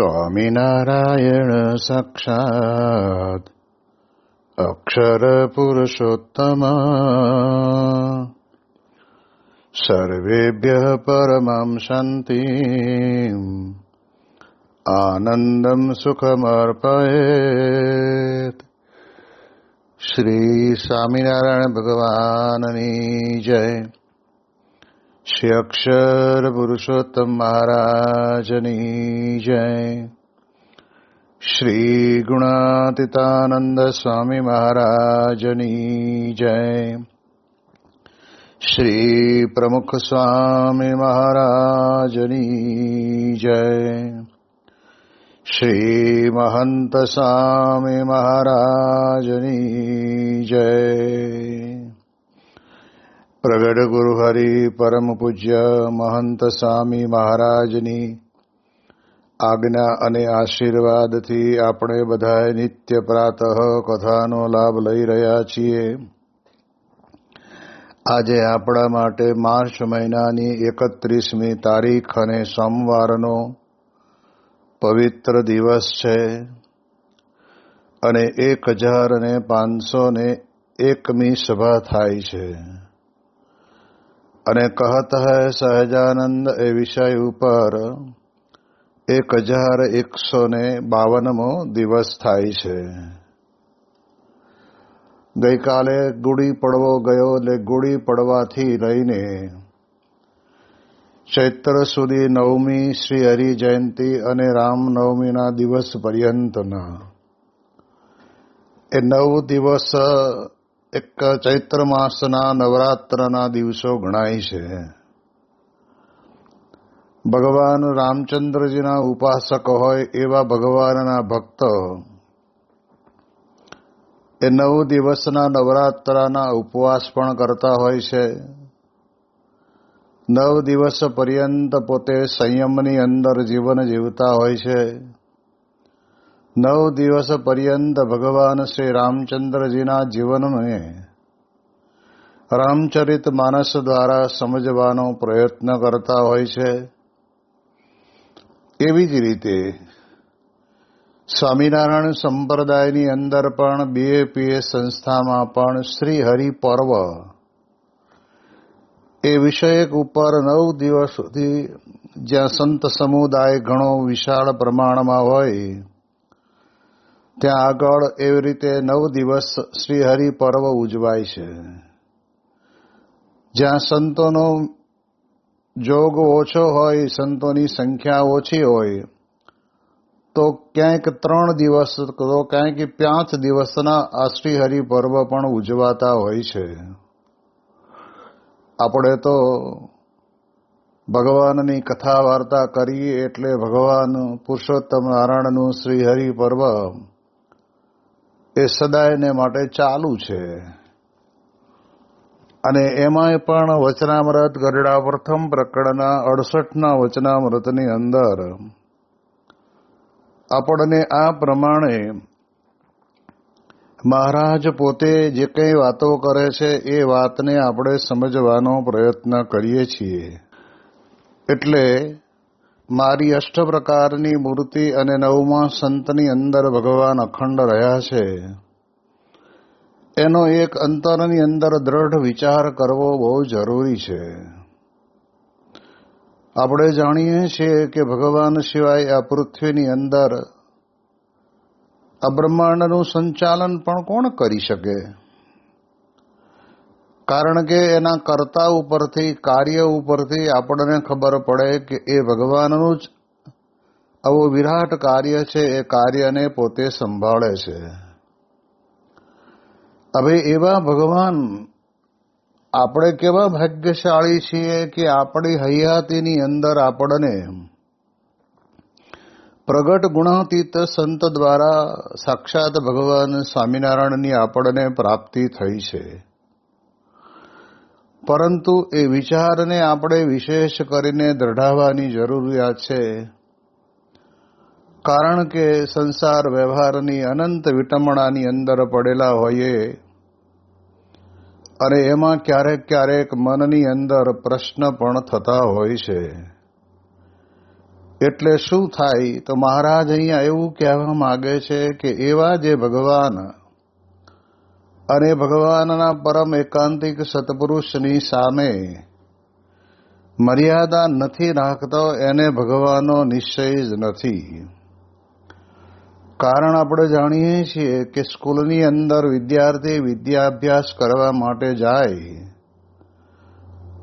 સ્વામિનારાયણ સાક્ષાત અક્ષર પુરુષોત્તમ સર્વેભ્યઃ પરમં શાંતિં આનંદં સુખમર્પયેત. શ્રી સ્વામિનારાયણ ભગવાનની જય. શ્રી અક્ષર પુરુષોત્તમ મહારાજની જય. શ્રી ગુણાતીતાનંદ સ્વામી મહારાજની જય. શ્રી પ્રમુખ સ્વામી મહારાજની જય. શ્રી મહંત સ્વામી મહારાજની જય. પ્રગટ ગુરુ હરિ પરમ પૂજ્ય મહંત સ્વામી મહારાજની આજ્ઞા અને આશીર્વાદથી આપણે બધાએ નિત્ય પ્રાતઃ કથાનો લાભ લઈ રહ્યા છીએ. આજે આપણા માટે માર્ચ મહિનાની 31મી તારીખ અને સોમવારનો પવિત્ર દિવસ છે અને 1501મી સભા થાય છે. અને કહત હૈ સહજાનંદ એ વિષય ઉપર 1152મો દિવસ થાય છે. ગઈકાલે ગુડી પડવો ગયો એટલે ગુડી પડવાથી લઈને ચૈત્ર સુધી 9મી શ્રી હરિ જયંતિ અને રામનવમીના દિવસ પર્યંતના એ 9 દિવસ એક ચૈત્ર માસના નવરાત્રના દિવસો ગણાય છે. ભગવાન રામચંદ્રજીના ઉપાસક હોય એવા ભગવાનના ભક્ત એ 9 દિવસના નવરાત્રાના ઉપવાસ પણ કરતા હોય છે. 9 દિવસ પર્યંત પોતે સંયમની અંદર જીવન જીવતા હોય છે. 9 દિવસ પર્યંત ભગવાન શ્રી રામચંદ્રજીના જીવનને રામચરિત માનસ દ્વારા સમજવાનો પ્રયત્ન કરતા હોય છે. એવી જ રીતે સ્વામિનારાયણ સંપ્રદાયની અંદર પણ BAPS સંસ્થામાં પણ શ્રી હરિ પર્વ એ વિષયક ઉપર 9 દિવસ સુધી જ્યાં સંત સમુદાય ઘણો વિશાળ પ્રમાણમાં હોય ત્યાં આગળ એવી રીતે 9 દિવસ શ્રી હરિ પર્વ ઉજવાય છે. જ્યાં સંતોનો જોગ ઓછો હોય, સંતોની સંખ્યા ઓછી હોય તો ક્યાંક 3 દિવસ તો ક્યાંક 5 દિવસના આ શ્રી હરિ પર્વ પણ ઉજવાતા હોય છે. આપણે તો ભગવાનની કથા વાર્તા કરીએ એટલે ભગવાન પુરુષોત્તમ નારાયણનું શ્રી હરિ પર્વ એ સદાયને માટે ચાલુ છે. અને એમાંય પણ વચનામૃત ગરડા પ્રથમ પ્રકરણના 68ના વચનામૃતની અંદર આપણને આ પ્રમાણે મહારાજ પોતે જે કંઈ વાતો કરે છે એ વાતને આપણે સમજવાનો પ્રયત્ન કરીએ છીએ. એટલે મારી 8 પ્રકારની મૂર્તિ અને 9મા સંતની અંદર ભગવાન અખંડ રહ્યા છે એનો એક અંતરની અંદર દ્રઢ વિચાર કરવો બહુ જરૂરી છે. આપણે જાણીએ છીએ કે ભગવાન સિવાય આ પૃથ્વીની અંદર આ બ્રહ્માંડનું સંચાલન પણ કોણ કરી શકે? કારણ કે એના કર્તા ઉપરથી, કાર્ય ઉપરથી આપણને ખબર પડે કે એ ભગવાનનું જ આવું વિરાટ કાર્ય છે. એ કાર્યને પોતે સંભાળે છે. હવે એવા ભગવાન આપણે કેવા ભાગ્યશાળી છીએ કે આપણી હયાતીની અંદર આપણને પ્રગટ ગુણાતીત સંત દ્વારા સાક્ષાત ભગવાન સ્વામિનારાયણની આપણને પ્રાપ્તિ થઈ છે. પરંતુ એ વિચારને આપણે વિશેષ કરીને દૃઢાવવાની જરૂરિયાત છે. કારણ કે સંસાર વ્યવહારની અનંત વિટમણાની અંદર પડેલા હોઈએ અને એમાં ક્યારેક ક્યારેક મનની અંદર પ્રશ્ન પણ થતા હોય છે એટલે શું થાય તો મહારાજ અહીંયા એવું કહેવા માગે છે કે એવા જે ભગવાન અને ભગવાનના પરમ એકાંતિક સત્પુરુષની સામે મર્યાદા નથી રાખતો એને ભગવાનનો નિશ્ચય જ નથી. કારણ આપણે જાણીએ છીએ કે સ્કૂલની અંદર વિદ્યાર્થી વિદ્યાભ્યાસ કરવા માટે જાય,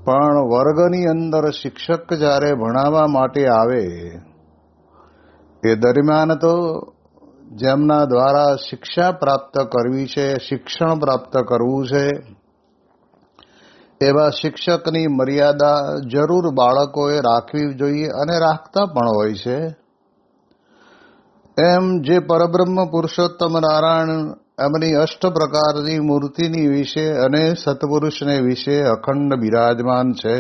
પણ વર્ગની અંદર શિક્ષક જ્યારે ભણાવવા માટે આવે એ દરમિયાન તો જેમના દ્વારા શિક્ષા પ્રાપ્ત કરવી છે, શિક્ષણ પ્રાપ્ત કરવું છે, એવા શિક્ષકની મર્યાદા જરૂર બાળકોએ રાખવી જોઈએ અને રાખતા પણ હોય છે. એમ જે પરબ્રહ્મ પુરુષોત્તમ નારાયણ એમની અષ્ટ પ્રકારની મૂર્તિની વિશે અને સત્પુરુષને વિશે અખંડ બિરાજમાન છે,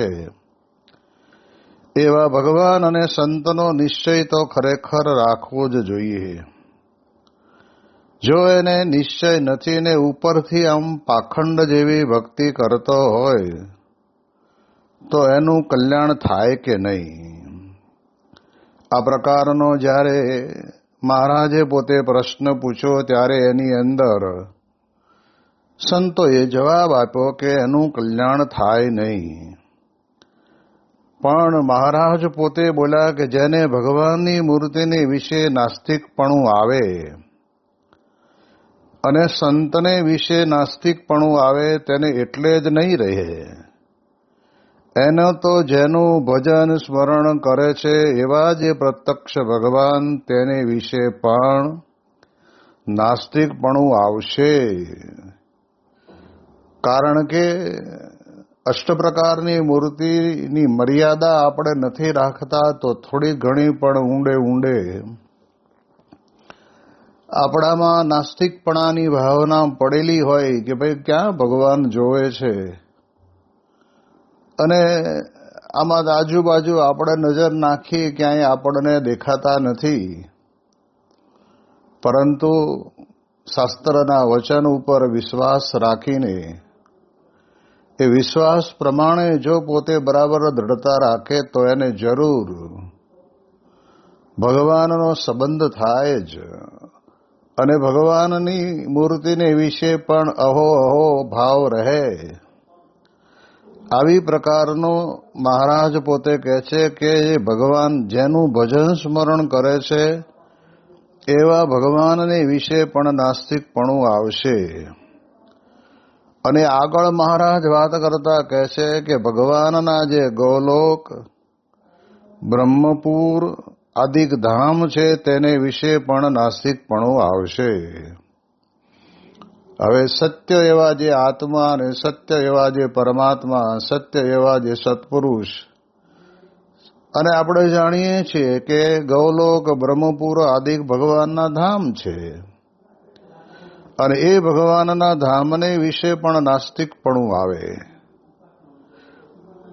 એવા ભગવાન અને સંતનો નિશ્ચય તો ખરેખર રાખવો જ જોઈએ. જો એને નિશ્ચય નથી ને ઉપરથી આમ પાખંડ જેવી ભક્તિ કરતો હોય તો એનું કલ્યાણ થાય કે નહીં? આ પ્રકારનો જ્યારે મહારાજે પોતે પ્રશ્ન પૂછ્યો ત્યારે એની અંદર સંતોએ જવાબ આપ્યો કે એનું કલ્યાણ થાય નહીં. પણ મહારાજ પોતે બોલ્યા કે જેને ભગવાનની મૂર્તિની વિશે નાસ્તિકપણું આવે અને સંતને વિશે નાસ્તિકપણું આવે તેને એટલે જ નહીં રહે. એનો તો જેનું ભજન સ્મરણ કરે છે એવા જે પ્રત્યક્ષ ભગવાન તેને વિશે પણ નાસ્તિકપણું આવશે. કારણ કે અષ્ટ પ્રકારની મૂર્તિની મર્યાદા આપણે નથી રાખતા તો થોડી ઘણી પણ ઊંડે ઊંડે આપણામાં નાસ્તિકપણાની ભાવના પડેલી હોય કે ભાઈ ક્યાં ભગવાન જોવે છે, અને આમાં આજુબાજુ આપણે નજર નાખીએ ક્યાંય આપણને દેખાતા નથી. પરંતુ શાસ્ત્રના વચન ઉપર વિશ્વાસ રાખીને એ વિશ્વાસ પ્રમાણે જો પોતે બરાબર દ્રઢતા રાખે તો એને જરૂર ભગવાનનો સંબંધ થાય જ. અને ભગવાનની મૂર્તિને વિશે પણ અહો અહો ભાવ રહે. આવી પ્રકારનો મહારાજ પોતે કહે છે કે ભગવાન જેનું ભજન સ્મરણ કરે છે એવા ભગવાનને વિશે પણ નાસ્તિકપણું આવશે. અને આગળ મહારાજ વાત કરતા કહે છે કે ભગવાનના જે ગોલોક, બ્રહ્મપુર આદિક ધામ છે તેને વિશે પણ નાસ્તિકપણું આવશે. હવે સત્ય એવા જે આત્મા અને સત્ય એવા જે પરમાત્મા, સત્ય એવા જે સત્પુરુષ, અને આપણે જાણીએ છીએ કે ગૌલોક, બ્રહ્મપુર આદિક ભગવાનના ધામ છે, અને એ ભગવાનના ધામને વિશે પણ નાસ્તિકપણું આવે.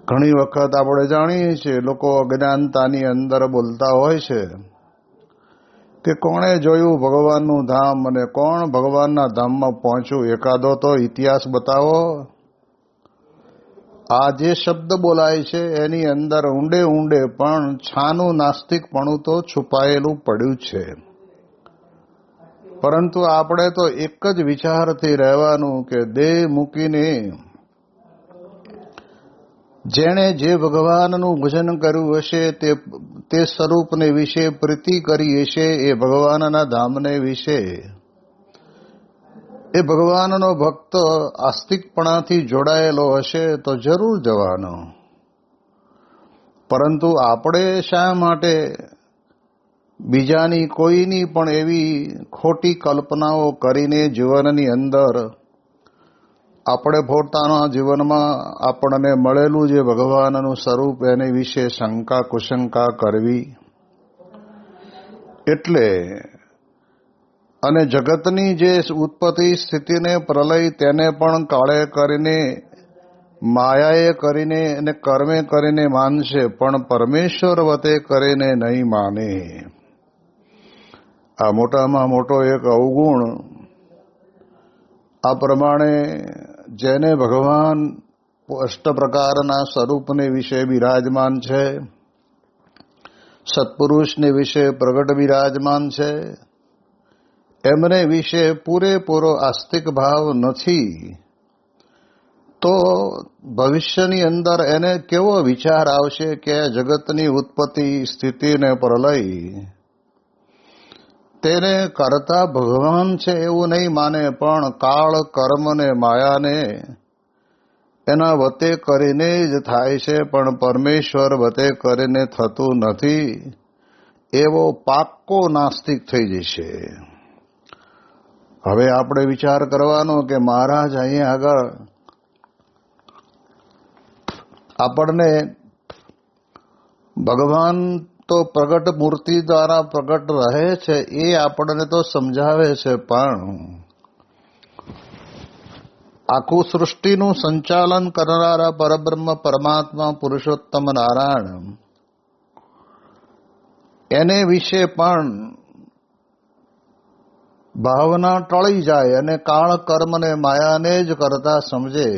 ઘણી વખત આપણે જાણીએ છીએ લોકો અજ્ઞાનતાની અંદર બોલતા હોય છે કે કોણે જોયું ભગવાનનું ધામ અને કોણ ભગવાનના ધામમાં પહોંચ્યું, એકાદો તો ઇતિહાસ બતાવો. આ જે શબ્દ બોલાય છે એની અંદર ઊંડે ઊંડે પણ છાનું નાસ્તિકપણું તો છુપાયેલું પડ્યું છે. પરંતુ આપણે તો એક જ વિચારથી રહેવાનું કે દેહ મૂકીને જેણે જે ભગવાનનું ભજન કર્યું હશે તે સ્વરૂપને વિશે પ્રીતિ કરી હશે, એ ભગવાનના ધામને વિશે એ ભગવાનનો ભક્ત આસ્તિકપણાથી જોડાયેલો હશે તો જરૂર જવાનો. પરંતુ આપણે શા માટે બીજાની કોઈની પણ એવી ખોટી કલ્પનાઓ કરીને જીવનની અંદર આપણે પોતાના જીવનમાં આપણને મળેલું જે ભગવાનનું સ્વરૂપ એને વિશે શંકા કુશંકા કરવી? એટલે અને જગતની જે ઉત્પત્તિ સ્થિતિને પ્રલય તેને પણ કાળે કરીને માયાએ કરીને અને કર્મે કરીને માનશે, પણ પરમેશ્વર વતે કરીને નહીં માને. આ મોટામાં મોટો એક અવગુણ. આ પ્રમાણે જેને ભગવાન અષ્ટ પ્રકારના સ્વરૂપને વિશે બિરાજમાન છે સત્પુરુષને વિશે પ્રગટ બિરાજમાન છે, એમને વિશે પૂરેપૂરો આસ્તિક ભાવ નથી, તો ભવિષ્યની અંદર એને કેવો વિચાર આવશે કે જગતની ઉત્પત્તિ, સ્થિતિ ને પ્રલય તેને કરતા ભગવાન છે એવું નહીં માને, પણ કાળ, કર્મ ને માયાને એના વતે કરીને જ થાય છે, પણ પરમેશ્વર વતે કરીને થતું નથી, એવો પાક્કો નાસ્તિક થઈ જશે. હવે આપણે વિચાર કરવાનો કે મહારાજ અહીંયા આગળ આપણને ભગવાન તો પ્રગટ મૂર્તિ દ્વારા પ્રગટ રહે છે એ આપણને તો સમજાવે છે, પણ આખું સૃષ્ટિનું સંચાલન કરનારા પરબ્રહ્મ પરમાત્મા પુરુષોત્તમ નારાયણ એને વિશે પણ ભાવના ટળી જાય અને કાળ, કર્મ ને માયાને જ કરતા સમજે.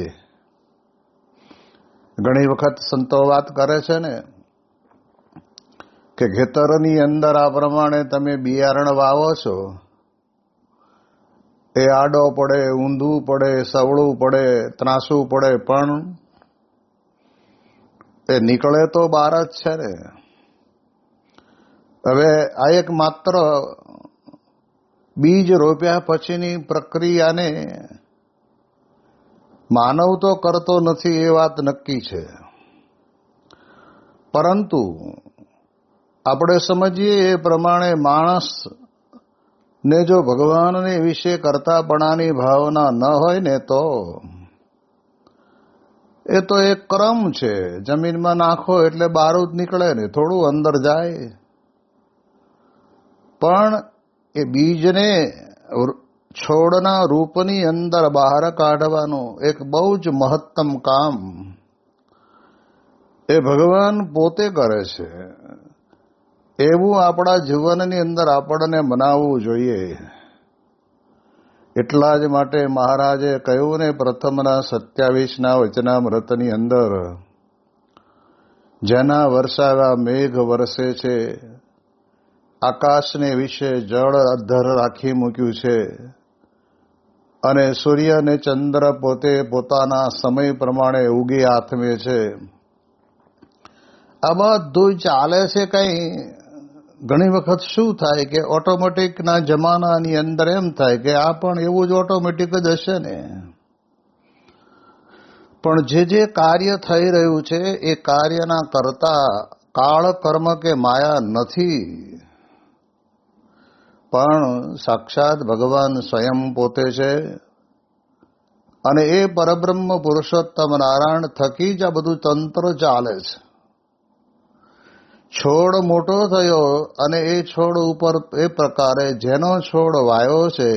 ઘણી વખત સંતો વાત કરે છે ને કે ખેતરની અંદર આ પ્રમાણે તમે બિયારણ વાવો છો, એ આડો પડે, ઊંધું પડે, સવળું પડે, ત્રાસું પડે, પણ એ નીકળે તો બહાર જ છે ને. હવે આ એક માત્ર બીજ રોપ્યા પછીની પ્રક્રિયાને માનવ તો કરતો નથી એ વાત નક્કી છે, પરંતુ આપણે સમજીએ એ પ્રમાણે માણસ ને જો ભગવાનને વિશે કરતાપણાની ભાવના ન હોય ને તો એ તો એક ક્રમ છે. જમીનમાં નાખો એટલે બારૂદ નીકળે ને થોડું અંદર જાય, પણ એ બીજને છોડના રૂપની અંદર બહાર કાઢવાનું એક બહુ જ મહત્તમ કામ એ ભગવાન પોતે કરે છે. એવું આપણા જીવનની અંદર આપણને મનાવવું જોઈએ. એટલા જ માટે મહારાજે કહ્યું ને પ્રથમના 27ના વચનામૃતની અંદર, જેના વરસાવ્યા મેઘ વરસે છે, આકાશને વિશે જળ અધ્ધર રાખી મૂક્યું છે, અને સૂર્ય અને ચંદ્ર પોતે પોતાના સમય પ્રમાણે ઉગી આથમે છે. આ બધું ચાલે છે. કંઈ ઘણી વખત શું થાય કે ઓટોમેટિકના જમાનાની અંદર એમ થાય કે આ પણ એવું જ ઓટોમેટિક જ હશે ને, પણ જે કાર્ય થઈ રહ્યું છે એ કાર્યના કરતા કાળ, કર્મ કે માયા નથી, પણ સાક્ષાત ભગવાન સ્વયં પોતે છે. અને એ પરબ્રહ્મ પુરુષોત્તમ નારાયણ થકી જ આ બધું તંત્ર ચાલે છે. છોડ મોટો થયો અને એ છોડ ઉપર એ પ્રકારે જેનો છોડ વાયો છે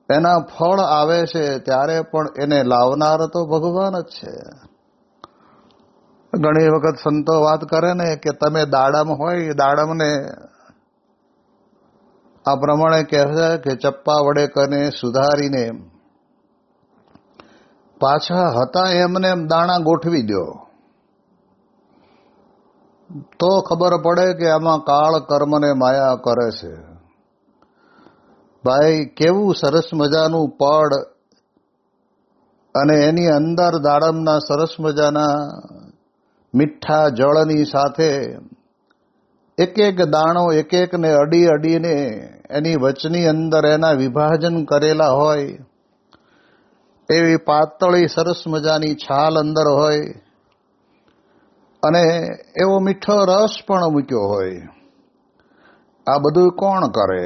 એના ફળ આવે છે, ત્યારે પણ એને લાવનાર તો ભગવાન જ છે. ઘણી વખત સંતો વાત કરે ને કે તમે દાડમ હોય, દાડમને આ પ્રમાણે કહે છે કે ચપ્પા વડે કરીને સુધારીને પાછા હતા એમને એમ દાણા ગોઠવી દો, તો ખબર પડે કે આમાં કાળ, કર્મ ને માયા કરે છે. ભાઈ, કેવું સરસ મજાનું પડ અને એની અંદર દાડમના સરસ મજાના મીઠા જળની સાથે એક એક દાણો એક એકને અડીને એની વચની અંદર એના વિભાજન કરેલા હોય, એવી પાતળી સરસ મજાની છાલ અંદર હોય, અને એવો મીઠો રસ પણ મૂક્યો હોય. આ બધું કોણ કરે?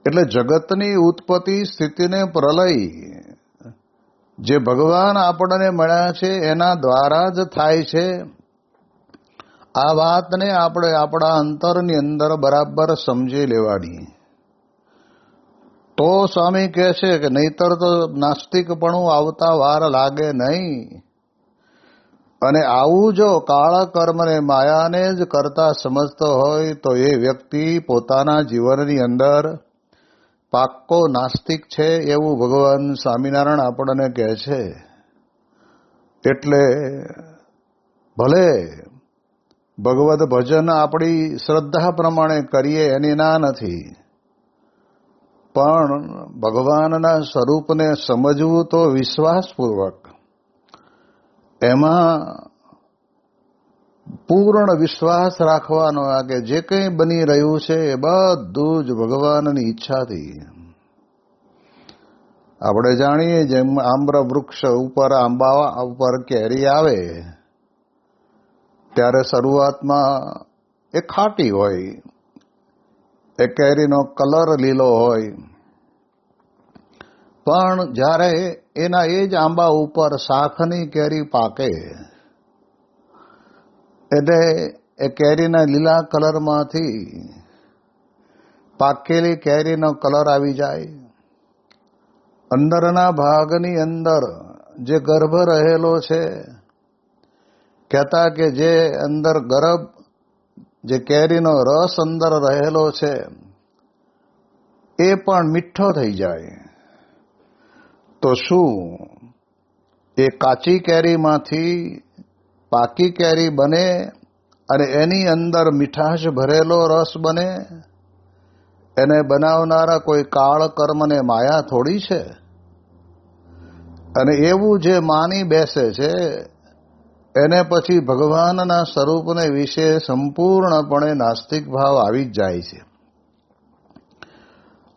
એટલે જગતની ઉત્પત્તિ, સ્થિતિને પ્રલય જે ભગવાન આપણને મળ્યા છે એના દ્વારા જ થાય છે. આ વાતને આપણે આપણા અંતરની અંદર બરાબર સમજી લેવાની. તો સ્વામી કહે છે કે નહીતર તો નાસ્તિકપણું આવતા વાર લાગે નહીં. અને આવું જો કાળ, કર્મ ને માયાને જ કરતા સમજતો હોય તો એ વ્યક્તિ પોતાના જીવનની અંદર પાક્કો નાસ્તિક છે એવું ભગવાન સ્વામિનારાયણ આપણને કહે છે. એટલે ભલે ભગવદ ભજન આપણી શ્રદ્ધા પ્રમાણે કરીએ એની ના નથી, પણ ભગવાનના સ્વરૂપને સમજવું તો વિશ્વાસપૂર્વક, એમાં પૂર્ણ વિશ્વાસ રાખવાનો કે જે કંઈ બની રહ્યું છે એ બધું જ ભગવાનની ઈચ્છાથી. આપણે જાણીએ જેમ આમ્ર વૃક્ષ ઉપર આંબા ઉપર કેરી આવે ત્યારે શરૂઆતમાં એ ખાટી હોય, એ કેરીનો કલર લીલો હોય, પણ જ્યારે એના એ જ આંબા ઉપર શાખની કેરી પાકે એટલે એ કેરીના લીલા કલરમાંથી પાકેલી કેરીનો કલર આવી જાય. અંદરના ભાગની અંદર જે ગર્ભ રહેલો છે, કહેતા કે જે અંદર ગર્ભ, જે કેરીનો રસ અંદર રહેલો છે એ પણ મીઠો થઈ જાય. તો શું એ કાચી કેરીમાંથી પાકી કેરી બને અને એની અંદર મીઠાશ ભરેલો રસ બને? એને બનાવનારા કોઈ કાળ કર્મને માયા થોડી છે. અને એવું જે માની બેસે છે એને પછી ભગવાનના સ્વરૂપને વિશે સંપૂર્ણપણે નાસ્તિક ભાવ આવી જ જાય છે.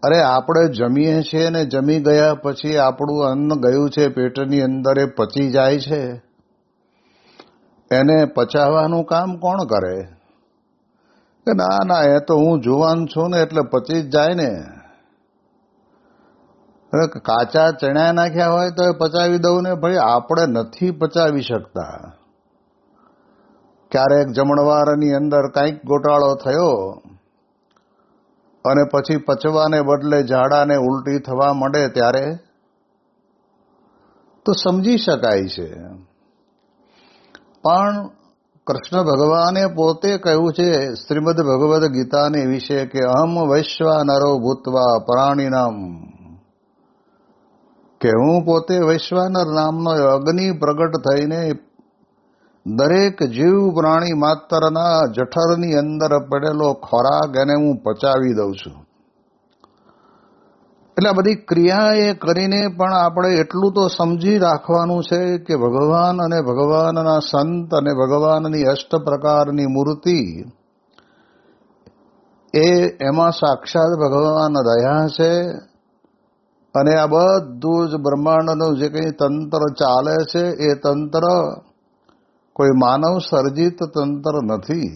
અરે આપણે જમીએ છીએ ને જમી ગયા પછી આપણું અન્ન ગયું છે પેટની અંદર, એ પચી જાય છે, એને પચાવવાનું કામ કોણ કરે? કે ના ના, એ તો હું જુવાન છું ને એટલે પચી જ જાય ને. કાચા ચણા નાખ્યા હોય તો એ પચાવી દઉં ને. ભાઈ, આપણે નથી પચાવી શકતા. ક્યારેક જમણવારની અંદર કંઈક ગોટાળો થયો અને પછી પચવાને બદલે ઝાડાને ઉલટી થવા માંડે ત્યારે તો સમજી શકાય છે. પણ કૃષ્ણ ભગવાને પોતે કહ્યું છે શ્રીમદ ભગવદ્ ગીતાની વિશે કે અહમ વૈશ્વાનરો ભૂત્વા પ્રાણીનામ, કે હું પોતે વૈશ્વાનર નામનો અગ્નિ પ્રગટ થઈને દરેક જીવ પ્રાણી માત્રના જઠરની અંદર પડેલો ખોરાક એને હું પચાવી દઉં છું. એટલે આ બધી ક્રિયા એ કરીને પણ આપણે એટલું તો સમજી રાખવાનું છે કે ભગવાન અને ભગવાનના સંત અને ભગવાનની અષ્ટ પ્રકારની મૂર્તિ એમાં સાક્ષાત ભગવાન રહ્યા છે. અને આ બધું જ બ્રહ્માંડનું જે કંઈ તંત્ર ચાલે છે એ તંત્ર કોઈ માનવ સર્જિત તંત્ર નથી.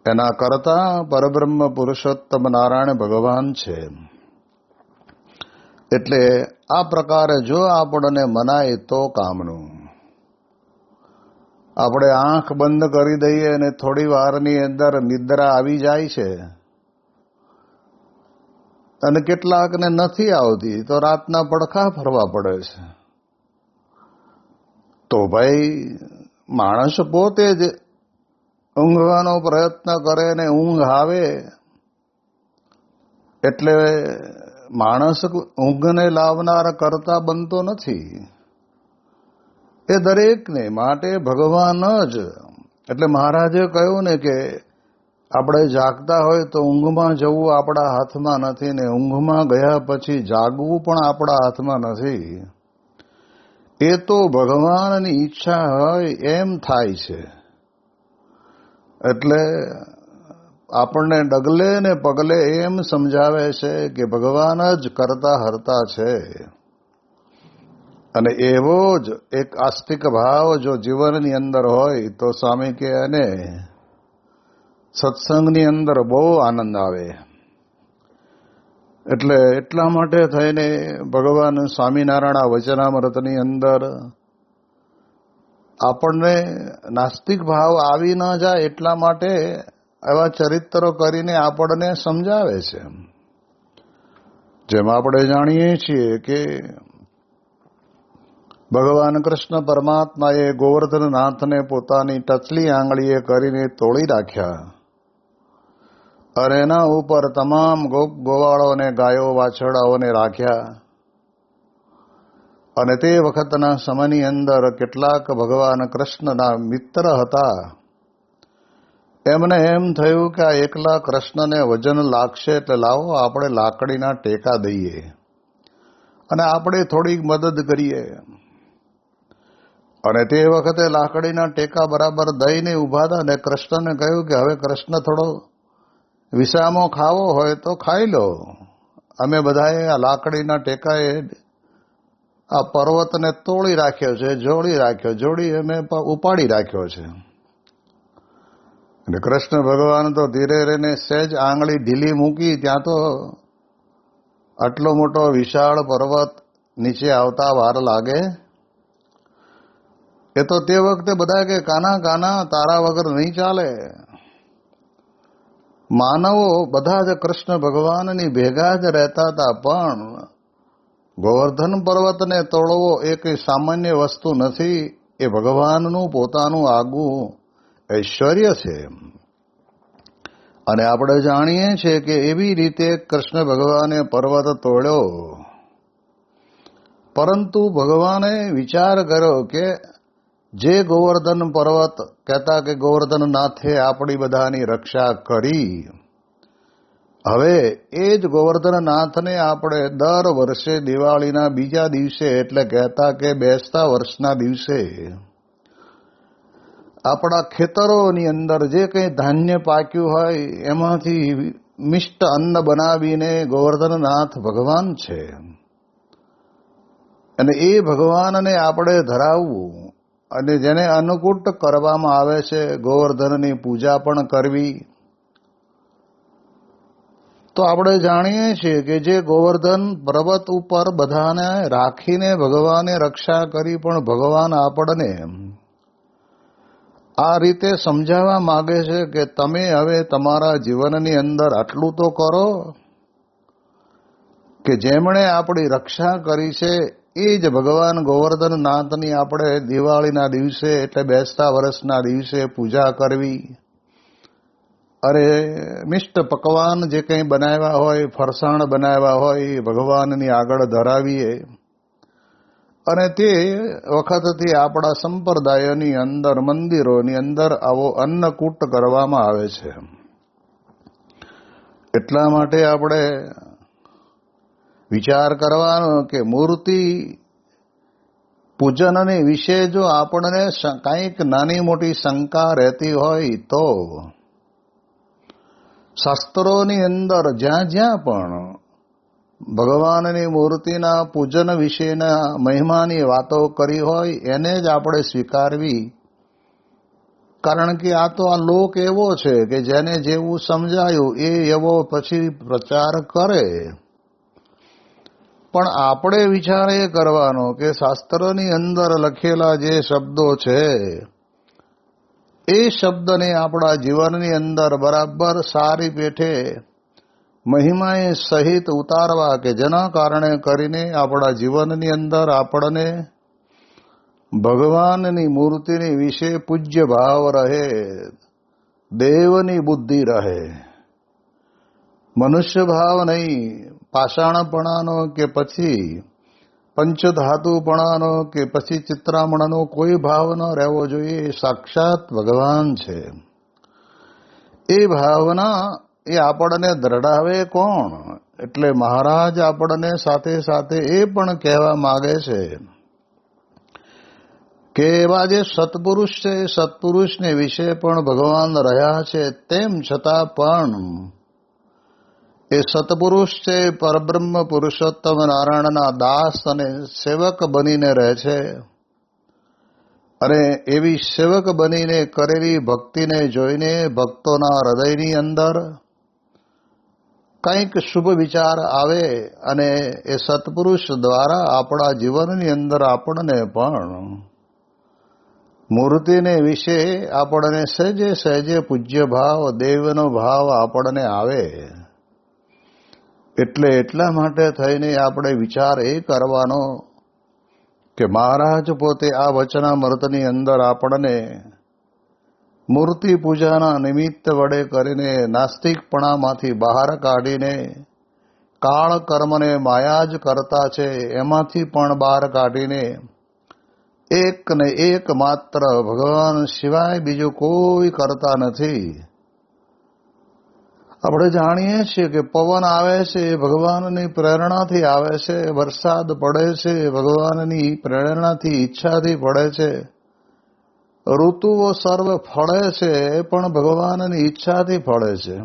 એના કરતા પરબ્રહ્મ પુરુષોત્તમ નારાયણ ભગવાન છે. એટલે આ પ્રકારે જો આપણને મનાય તો કામનું. આપણે આંખ બંધ કરી દઈએ અને થોડી વારની અંદર નિદ્રા આવી જાય છે, અને કેટલાકને નથી આવતી તો રાતના પડખા ફરવા પડે છે. તો ભાઈ, માણસ પોતે જ ઊંઘવાનો પ્રયત્ન કરે ને ઊંઘ આવે એટલે માણસ ઊંઘને લાવનાર કરતા બનતો નથી. એ દરેકને માટે ભગવાન જ. એટલે મહારાજે કહ્યું ને કે આપણે જાગતા હોય તો ઊંઘમાં જવું આપણા હાથમાં નથી, ને ઊંઘમાં ગયા પછી જાગવું પણ આપણા હાથમાં નથી. એ તો ભગવાનની ઈચ્છા હોય એમ થાય છે. એટલે આપણને ડગલે ને પગલે એમ સમજાવે છે કે ભગવાન જ કરતા હરતા છે. અને એવો જ એક આસ્તિક ભાવ જો જીવનની અંદર હોય તો સ્વામી કે એને સત્સંગની અંદર બહુ આનંદ આવે. એટલે એટલા માટે થઈને ભગવાન સ્વામિનારાયણ વચનામૃતની અંદર આપણને નાસ્તિક ભાવ આવી ન જાય એટલા માટે એવા ચરિત્રો કરીને આપણને સમજાવે છે. જેમ આપણે જાણીએ છીએ કે ભગવાન કૃષ્ણ પરમાત્માએ ગોવર્ધનનાથને પોતાની ટચલી આંગળીએ કરીને તોડી રાખ્યા અને એના ઉપર તમામ ગોપ ગોવાળોને ગાયો વાછરડાઓને રાખ્યા. અને તે વખતના સમયની અંદર કેટલાક ભગવાન કૃષ્ણના મિત્ર હતા એમને એમ થયું કે આ એકલા કૃષ્ણને વજન લાગશે એટલે લાવો આપણે લાકડીના ટેકા દઈએ અને આપણે થોડીક મદદ કરીએ. અને તે વખતે લાકડીના ટેકા બરાબર દઈને ઉભા હતા અને કૃષ્ણને કહ્યું કે હવે કૃષ્ણ થોડો વિસામો ખાવો હોય તો ખાઈ લો. અમે બધાએ આ લાકડીના ટેકાએ આ પર્વતને તોડી રાખ્યો છે, જોડી અમે ઉપાડી રાખ્યો છે. અને કૃષ્ણ ભગવાન તો ધીરે રહીને સહેજ આંગળી ઢીલી મૂકી, ત્યાં તો આટલો મોટો વિશાળ પર્વત નીચે આવતા વાર લાગે. એ તો તે વખતે બધા કે કાના કાના તારા વગર નહીં ચાલે. માનવો બધા જ કૃષ્ણ ભગવાનની ભેગા જ રહેતા હતા, પણ ગોવર્ધન પર્વતને તોડવો એ કઈ સામાન્ય વસ્તુ નથી. એ ભગવાનનું પોતાનું આગવું ઐશ્વર્ય છે. અને આપણે જાણીએ છીએ કે એવી રીતે કૃષ્ણ ભગવાને પર્વત તોડ્યો. પરંતુ ભગવાને વિચાર કર્યો કે જે ગોવર્ધન પર્વત કહેતા કે ગોવર્ધન નાથે આપણી બધાની રક્ષા કરી, હવે એ જ ગોવર્ધન નાથને આપણે દર વર્ષે દિવાળીના બીજા દિવસે એટલે કહેતા કે બેસતા વર્ષના દિવસે આપણા ખેતરોની અંદર જે કંઈ ધાન્ય પાક્યું હોય એમાંથી મિષ્ટ અન્ન બનાવીને ગોવર્ધનનાથ ભગવાન છે અને એ ભગવાનને આપણે ધરાવવું અને જેને અન્નકૂટ કરવામાં આવે છે, ગોવર્ધનની પૂજા પણ કરવી. તો આપણે જાણીએ છીએ કે જે ગોવર્ધન પર્વત ઉપર બધાને રાખીને ભગવાને રક્ષા કરી, પણ ભગવાન આપણને આ રીતે સમજાવવા માંગે છે કે તમે હવે તમારા જીવનની અંદર આટલું તો કરો કે જેમણે આપણી રક્ષા કરી છે એ જ ભગવાન ગોવર્ધનનાથની આપણે દિવાળીના દિવસે એટલે બેસતા વર્ષના દિવસે પૂજા કરવી. અરે મિષ્ટ પકવાન જે કંઈ બનાવ્યા હોય, ફરસાણ બનાવ્યા હોય, ભગવાનની આગળ ધરાવીએ. અને તે વખતથી આપણા સંપ્રદાયોની અંદર, મંદિરોની અંદર આવો અન્નકૂટ કરવામાં આવે છે. એટલા માટે આપણે વિચાર કરવાનો કે મૂર્તિ પૂજનની વિશે જો આપણને કંઈક નાની મોટી શંકા રહેતી હોય તો શાસ્ત્રોની અંદર જ્યાં જ્યાં પણ ભગવાનની મૂર્તિના પૂજન વિશેના મહિમાની વાતો કરી હોય એને જ આપણે સ્વીકારવી. કારણ કે આ તો આ લોક એવો છે કે જેને જેવું સમજાયું એ એવો પછી પ્રચાર કરે. પણ આપણે વિચાર એ કરવાનો કે શાસ્ત્રની અંદર લખેલા જે શબ્દો છે એ શબ્દને આપણા જીવનની અંદર બરાબર સારી પેઠે મહિમાએ સહિત ઉતારવા કે જેના કારણે કરીને આપણા જીવનની અંદર આપણને ભગવાનની મૂર્તિની વિશે પૂજ્ય ભાવ રહે, દેવની બુદ્ધિ રહે, મનુષ્ય ભાવ નહીં, પાષાણપણાનો કે પછી પંચધાતુપણાનો કે પછી ચિત્રામણનો કોઈ ભાવ ન રહેવો જોઈએ. સાક્ષાત ભગવાન છે. એ ભાવના એ આપણને દ્રઢાવે કોણ? એટલે મહારાજ આપણને સાથે સાથે એ પણ કહેવા માંગે છે કે એવા જે સત્પુરુષ છે, સત્પુરુષને વિશે પણ ભગવાન રહ્યા છે. તેમ છતાં પણ એ સત્પુરુષ છે પરબ્રહ્મ પુરુષોત્તમ નારાયણના દાસ અને સેવક બનીને રહે છે. અને એવી સેવક બનીને કરેલી ભક્તિને જોઈને ભક્તોના હૃદયની અંદર કંઈક શુભ વિચાર આવે અને એ સત્પુરુષ દ્વારા આપણા જીવનની અંદર આપણને પણ મૂર્તિને વિશે આપણને સહેજે સહેજે પૂજ્ય ભાવ, દેવનો ભાવ આપણને આવે. એટલે એટલા માટે થઈને આપણે વિચાર એ કરવાનો કે મહારાજ પોતે આ વચનામૃતની અંદર આપણને મૂર્તિ પૂજાના નિમિત્ત વડે કરીને નાસ્તિકપણામાંથી બહાર કાઢીને કાળ કર્મને માયા જ કરતા છે એમાંથી પણ બહાર કાઢીને એક ને એક માત્ર ભગવાન સિવાય બીજું કોઈ કરતા નથી આપણે જાણીએ છીએ કે પવન આવે છે એ ભગવાનની પ્રેરણાથી આવે છે, વરસાદ પડે છે એ ભગવાનની પ્રેરણાથી, ઈચ્છાથી પડે છે, ઋતુઓ સર્વ ફળે છે એ પણ ભગવાનની ઈચ્છાથી ફળે છે.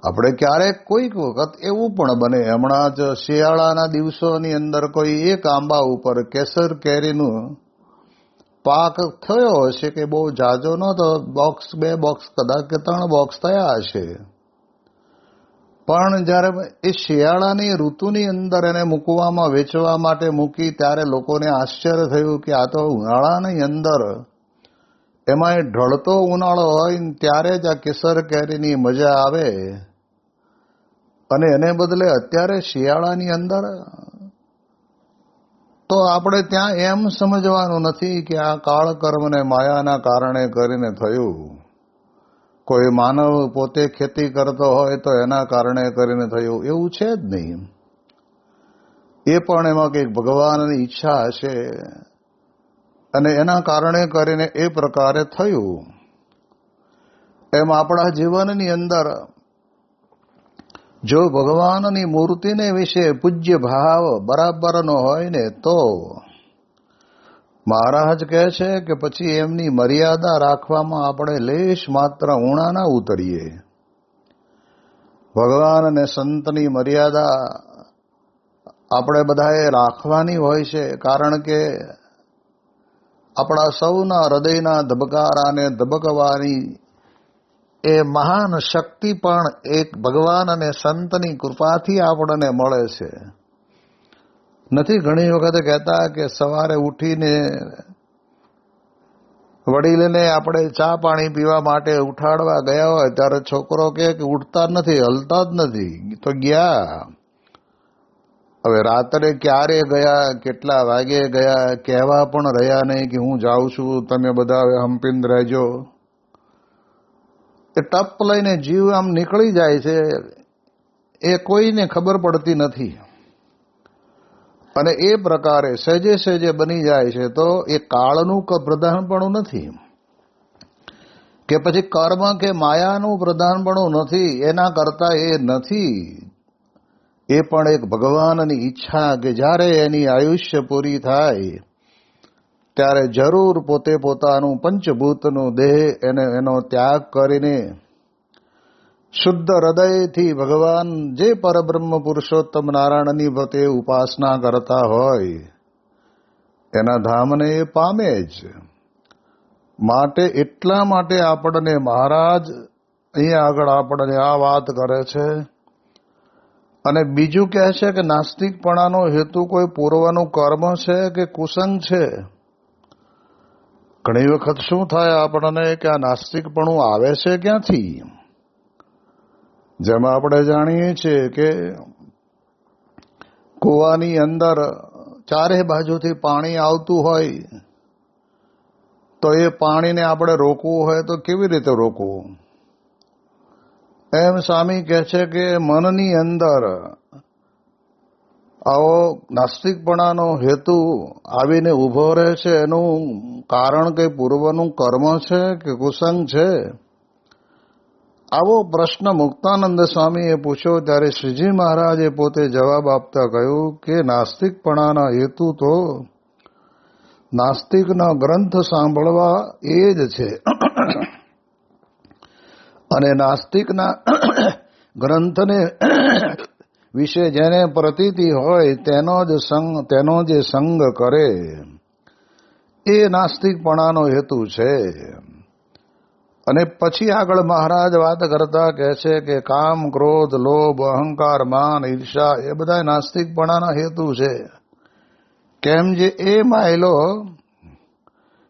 આપણે ક્યારેક કોઈક વખત એવું પણ બને, હમણાં જ શિયાળાના દિવસોની અંદર કોઈ એક આંબા ઉપર કેસર કેરીનું પાક થયો હશે કે બહુ જાજો નહોતો, બોક્સ 2 બોક્સ કદાચ કે 3 બોક્સ થયા હશે. પણ જ્યારે એ શિયાળાની ઋતુની અંદર એને મૂકવામાં, વેચવા માટે મૂકી ત્યારે લોકોને આશ્ચર્ય થયું કે આ તો ઉનાળાની અંદર, એમાં એ ઢળતો ઉનાળો હોય ને ત્યારે જ આ કેસર કેરીની મજા આવે, અને એને બદલે અત્યારે શિયાળાની અંદર. તો આપણે ત્યાં એમ સમજવાનું નથી કે આ કાળ કર્મને માયાના કારણે કરીને થયું. કોઈ માનવ પોતે ખેતી કરતો હોય તો એના કારણે કરીને થયું, એવું છે જ નહીં. એ પણ એમાં કંઈક ભગવાનની ઈચ્છા હશે અને એના કારણે કરીને એ પ્રકારે થયું. એમ આપણા જીવનની અંદર જો ભગવાનની મૂર્તિને વિશે પૂજ્ય ભાવ બરાબરનો હોય ને તો મહારાજ કહે છે કે પછી એમની મર્યાદા રાખવામાં આપણે લેશ માત્ર ઊણા ના ઉતરીએ. ભગવાન અને સંતની મર્યાદા આપણે બધાએ રાખવાની હોય છે, કારણ કે આપણા સૌના હૃદયના ધબકારાને ધબકવાની એ મહાન શક્તિ પણ એક ભગવાન અને સંતની કૃપાથી આપણને મળે છે. નથી ઘણી વખત કહેતા કે સવારે ઉઠીને વડીલને આપણે ચા પાણી પીવા માટે ઉઠાડવા ગયા હોય ત્યારે છોકરો કહે કે ઉઠતા જ નથી, હલતા જ નથી. તો ગયા, હવે રાત્રે ક્યારે ગયા, કેટલા વાગે ગયા, કહેવા પણ રહ્યા નહીં કે હું જાઉં છું, તમે બધા હવે હંપીને રહેજો. એ ટપ લઈને જીવ આમ નીકળી જાય છે, એ કોઈને ખબર પડતી નથી. અને એ પ્રકારે સહેજે સહેજે બની જાય છે. તો એ કાળનું પ્રધાનપણું નથી કે પછી કર્મ કે માયાનું પ્રધાનપણું નથી, એના કરતા એ નથી. એ પણ એક ભગવાનની ઈચ્છા કે જ્યારે એની આયુષ્ય પૂરી થાય ત્યારે જરૂર પોતે પોતાનું પંચભૂતનું દેહ એનો ત્યાગ કરીને શુદ્ધ હૃદયથી ભગવાન જે પરબ્રહ્મ પુરુષોત્તમ નારાયણની પોતે ઉપાસના કરતા હોય એના ધામને એ પામે જ. માટે એટલા માટે આપણને મહારાજ અહીંયા આગળ આપણને આ વાત કરે છે. અને બીજું કહે છે કે નાસ્તિકપણાનો હેતુ કોઈ પૂર્વનું કર્મ છે કે કુસંગ છે. ઘણી વખત શું થાય આપણને કે આ નાસ્તિકપણું આવે છે ક્યાંથી? જેમાં આપણે જાણીએ છીએ કે કૂવાની અંદર ચારે બાજુથી પાણી આવતું હોય તો એ પાણીને આપણે રોકવું હોય તો કેવી રીતે રોકવું? એમ સ્વામી કહે છે કે મનની અંદર આવો નાસ્તિકપણાનો હેતુ આવીને ઊભો રહે છે. એનું કારણ કે પૂર્વનું કર્મ છે કે કુસંગ છે? આવો પ્રશ્ન મુક્તાનંદ સ્વામીએ પૂછ્યો ત્યારે શ્રીજી મહારાજે પોતે જવાબ આપતા કહ્યું કે નાસ્તિકપણાના હેતુ તો નાસ્તિકના ગ્રંથ સાંભળવા એ જ છે. અને નાસ્તિકના ગ્રંથને વિશે જેને પ્રતીતિ હોય તેનો જે સંગ કરે એ નાસ્તિકપણાનો હેતુ છે. અને પછી આગળ મહારાજ વાત કરતા કહે છે કે કામ, ક્રોધ, લોભ, અહંકાર, માન, ઈર્ષા એ બધા નાસ્તિકપણાના હેતુ છે. કેમ જે એ માયલો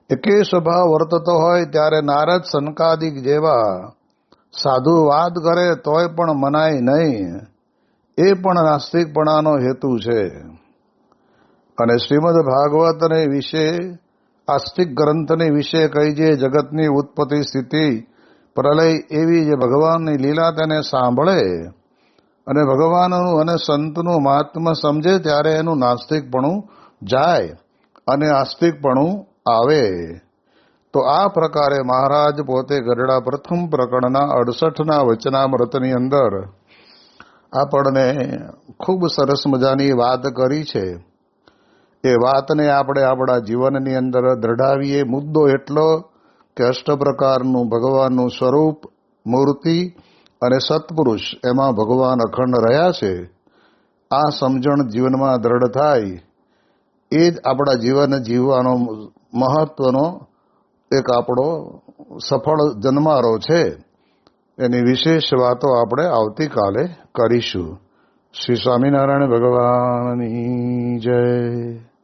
એકે સ્વભાવ વર્તતો હોય ત્યારે નારદ સનકાદિક જેવા સાધુ વાત કરે તોય પણ મનાય નહીં, એ પણ નાસ્તિકપણાનો હેતુ છે. અને શ્રીમદ ભાગવતને વિશે, આસ્તિક ગ્રંથની વિશે કઈ જે જગતની ઉત્પત્તિ, સ્થિતિ, પ્રલય એવી જે ભગવાનની લીલા તેને સાંભળે અને ભગવાનનું અને સંતનું મહાત્મ્ય સમજે ત્યારે એનું નાસ્તિકપણું જાય અને આસ્તિકપણું આવે. તો આ પ્રકારે મહારાજ પોતે ગરડા પ્રથમ પ્રકરણના 68ના વચનામૃતની અંદર આપણને ખૂબ સરસ મજાની વાત કરી છે. એ વાતને આપણે આપણા જીવનની અંદર દ્રઢાવીએ. મુદ્દો એટલો કે અષ્ટપ્રકારનું ભગવાનનું સ્વરૂપ, મૂર્તિ અને સત્પુરુષ, એમાં ભગવાન અખંડ રહ્યા છે. આ સમજણ જીવનમાં દ્રઢ થાય એ જ આપણા જીવન જીવવાનો મહત્વનો એક આપણો સફળ જન્મારો છે. એની વિશેષ વાતો આપણે આવતીકાલે કરીશું. શ્રી સ્વામિનારાયણ ભગવાનની જય.